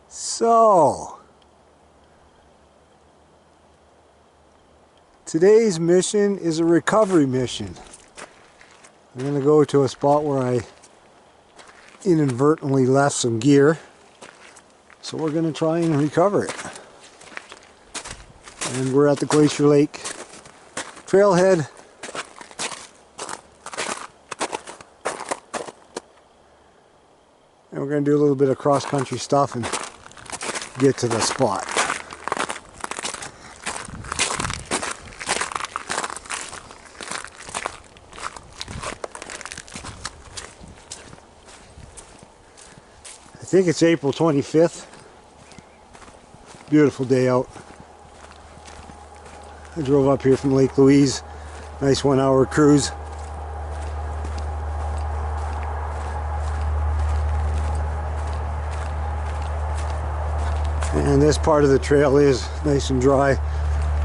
So, today's mission is a recovery mission. I'm going to go to a spot where I inadvertently left some gear. So we're going to try and recover it. And we're at the Glacier Lake trailhead. And we're going to do a little bit of cross-country stuff and get to the spot. I think it's April 25th. Beautiful day out. I drove up here from Lake Louise. Nice 1-hour cruise. And this part of the trail is nice and dry,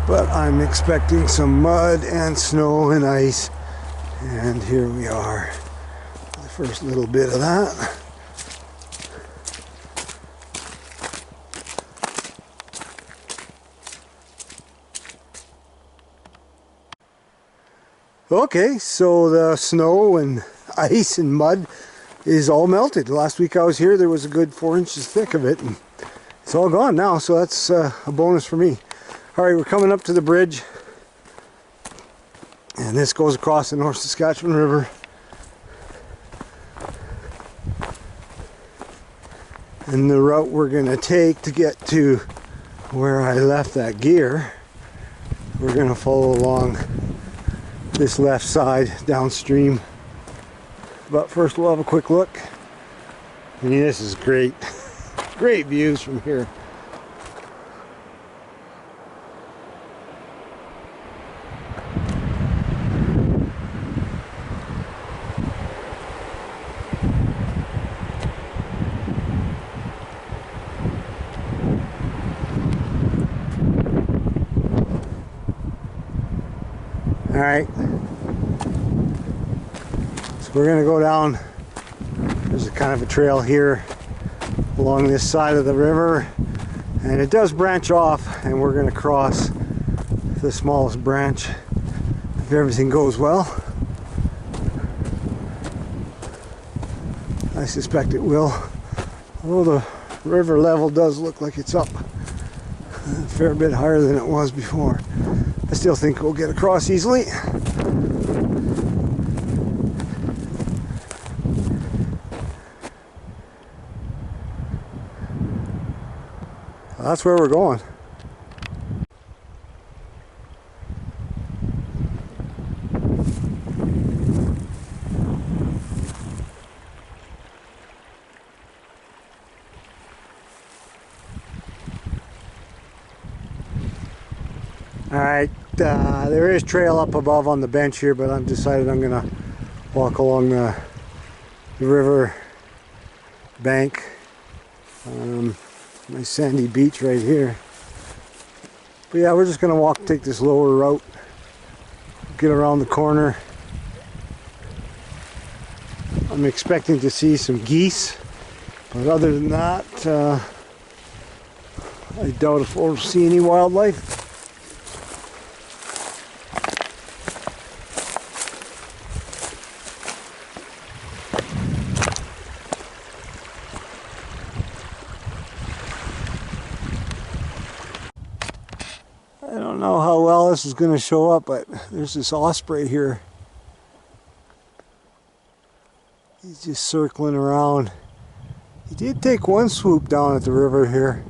but I'm expecting some mud and snow and ice. And here we are. The first little bit of that. Okay, so the snow and ice and mud is all melted. Last week I was here, there was a good 4 inches thick of it, and it's all gone now, so that's a bonus for me. Alright, we're coming up to the bridge, and this goes across the North Saskatchewan River. And the route we're going to take to get to where I left that gear, we're going to follow along this left side downstream. But first we'll have a quick look. I mean, this is great. Great views from here. All right. So we're gonna go down. There's a kind of a trail here along this side of the river, and it does branch off, and we're going to cross the smallest branch if everything goes well. I suspect it will, although the river level does look like it's up a fair bit higher than it was before. I still think we'll get across easily. That's where we're going. Alright, there is trail up above on the bench here, but I've decided I'm going to walk along the river bank. Nice sandy beach right here. But yeah, we're just going to take this lower route, get around the corner. I'm expecting to see some geese, but other than that, I doubt if we'll see any wildlife. I don't know how well this is going to show up, but there's this osprey here. He's just circling around. He did take one swoop down at the river here.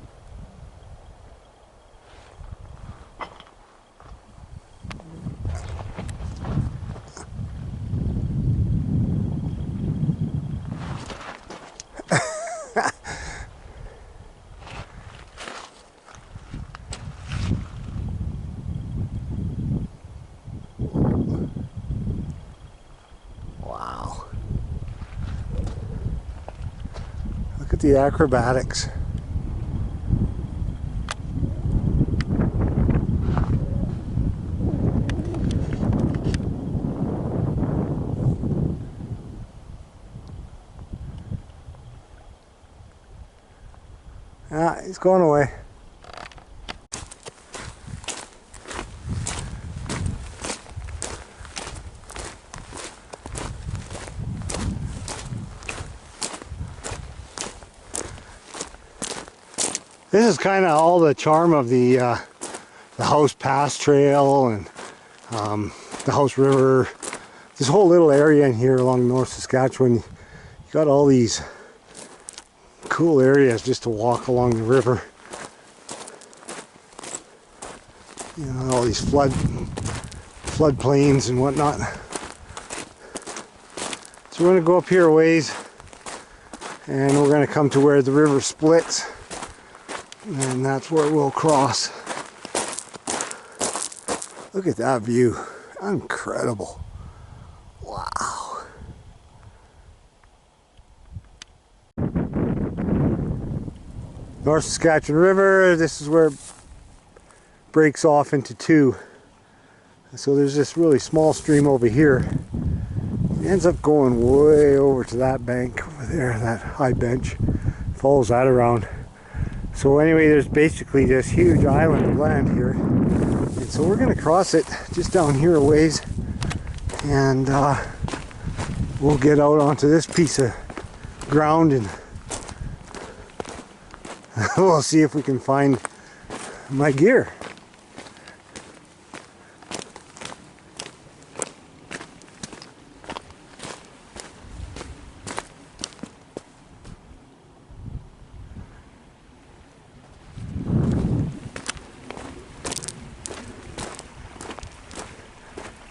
Look at the acrobatics. Ah, he's going away. This is kind of all the charm of the House Pass Trail and the House River. This whole little area in here along North Saskatchewan, you got all these cool areas just to walk along the river. You know, all these floodplains and whatnot. So we're going to go up here a ways, and we're going to come to where the river splits, and that's where we'll cross. Look at that view. Incredible. Wow. North Saskatchewan River, this is where it breaks off into two. So there's this really small stream over here. It ends up going way over to that bank over there, that high bench. Follows that around. So anyway, there's basically this huge island of land here. And so we're going to cross it just down here a ways. And we'll get out onto this piece of ground and we'll see if we can find my gear.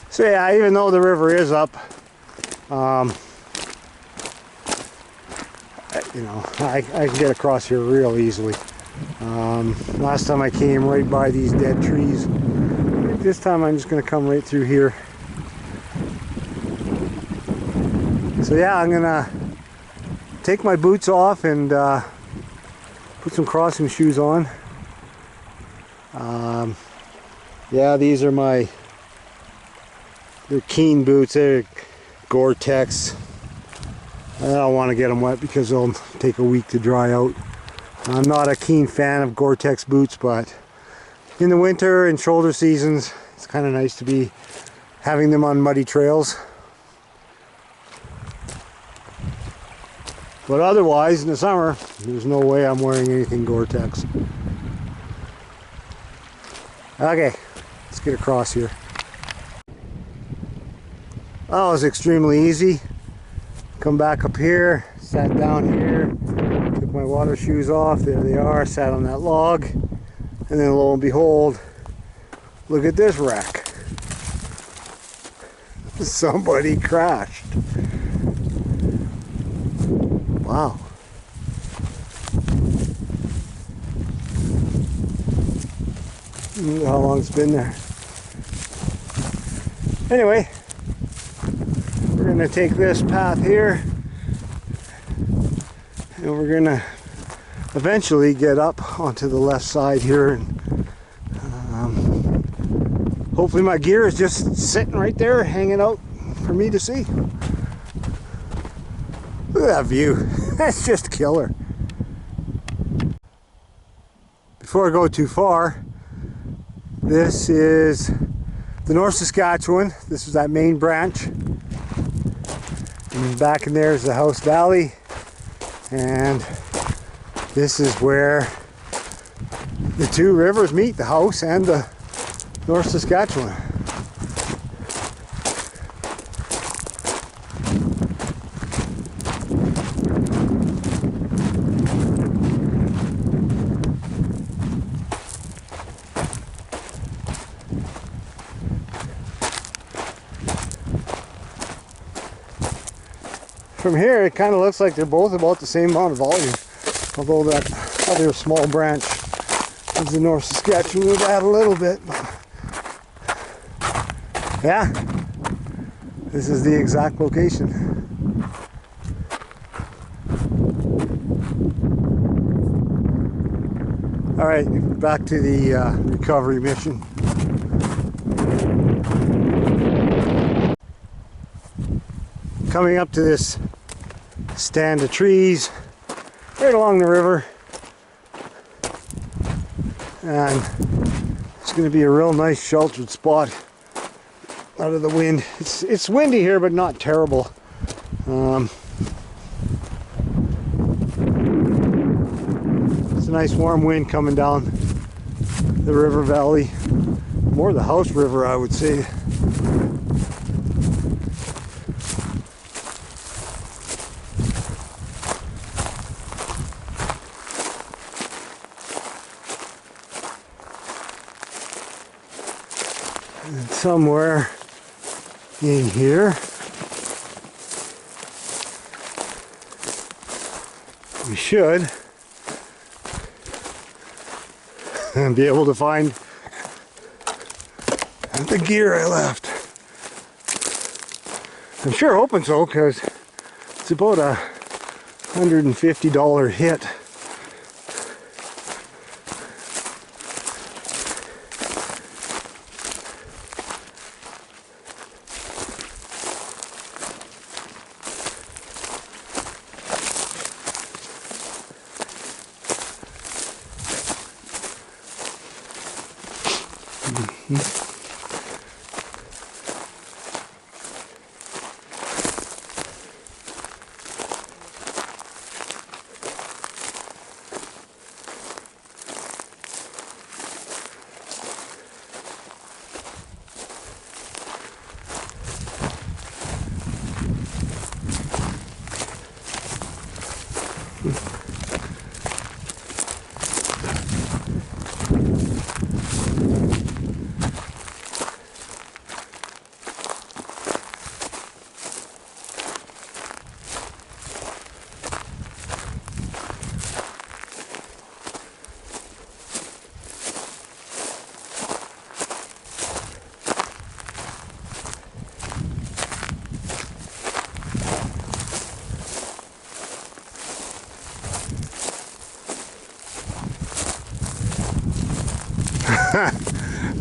So yeah, even though the river is up, you know, I can get across here real easily. Last time I came right by these dead trees. This time I'm just going to come right through here. So yeah, I'm going to take my boots off and put some crossing shoes on. Yeah, these are they're Keen boots. They're Gore-Tex. I don't want to get them wet because they'll take a week to dry out. I'm not a keen fan of Gore-Tex boots, but in the winter and shoulder seasons, it's kind of nice to be having them on muddy trails. But otherwise, in the summer, there's no way I'm wearing anything Gore-Tex. Okay, let's get across here. That was extremely easy. Come back up here, sat down here, took my water shoes off, there they are, sat on that log, and then lo and behold, look at this wreck. Somebody crashed. Wow. How long it's been there. Anyway, we're going to take this path here and we're going to eventually get up onto the left side here, and hopefully my gear is just sitting right there hanging out for me to see. Look at that view. That's just killer. Before I go too far, this is the North Saskatchewan. This is that main branch. And back in there is the House Valley. And this is where the two rivers meet, the House and the North Saskatchewan. From here, it kind of looks like they're both about the same amount of volume, although that other small branch of the North Saskatchewan would add a little bit. Yeah, this is the exact location. All right, back to the recovery mission. Coming up to this stand of trees right along the river. and it's going to be a real nice sheltered spot out of the wind. It's windy here, but not terrible. It's a nice warm wind coming down the river valley, more the House River, I would say. And somewhere in here we should be able to find the gear I left. I'm sure hoping so, because it's about a $150 hit.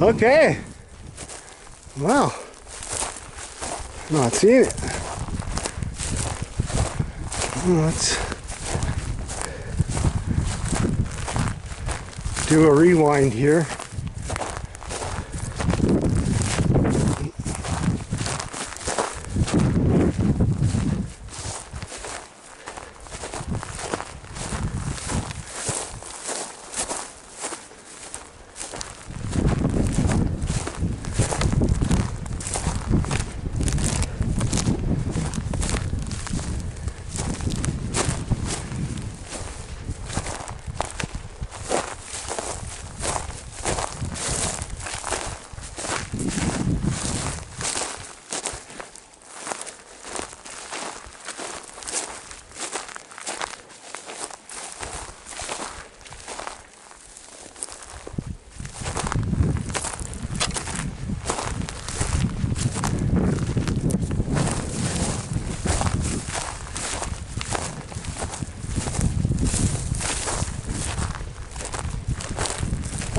Okay. Well, not seeing it. Let's do a rewind here.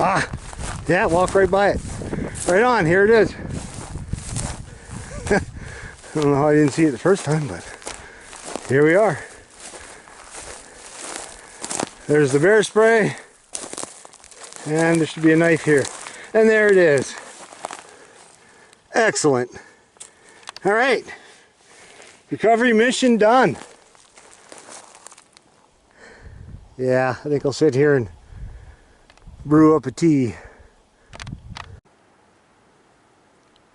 Ah, yeah, walk right by it. Right on, here it is. I don't know how I didn't see it the first time, but here we are. There's the bear spray, and there should be a knife here. And there it is. Excellent. All right, recovery mission done. Yeah, I think I'll sit here and brew up a tea.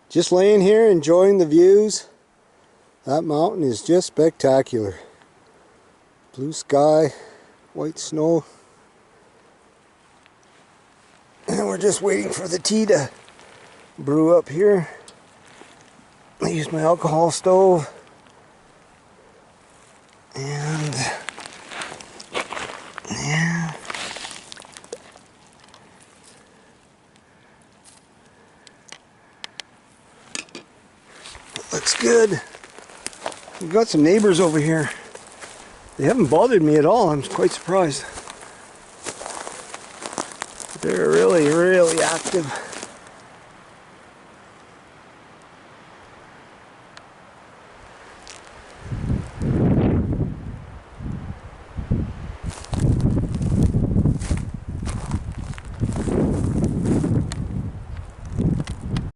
Just laying here enjoying the views. That mountain is just spectacular. Blue sky, white snow. And we're just waiting for the tea to brew up here. I used my alcohol stove. And yeah. Looks good. We've got some neighbors over here. They haven't bothered me at all. I'm quite surprised. They're really, really active.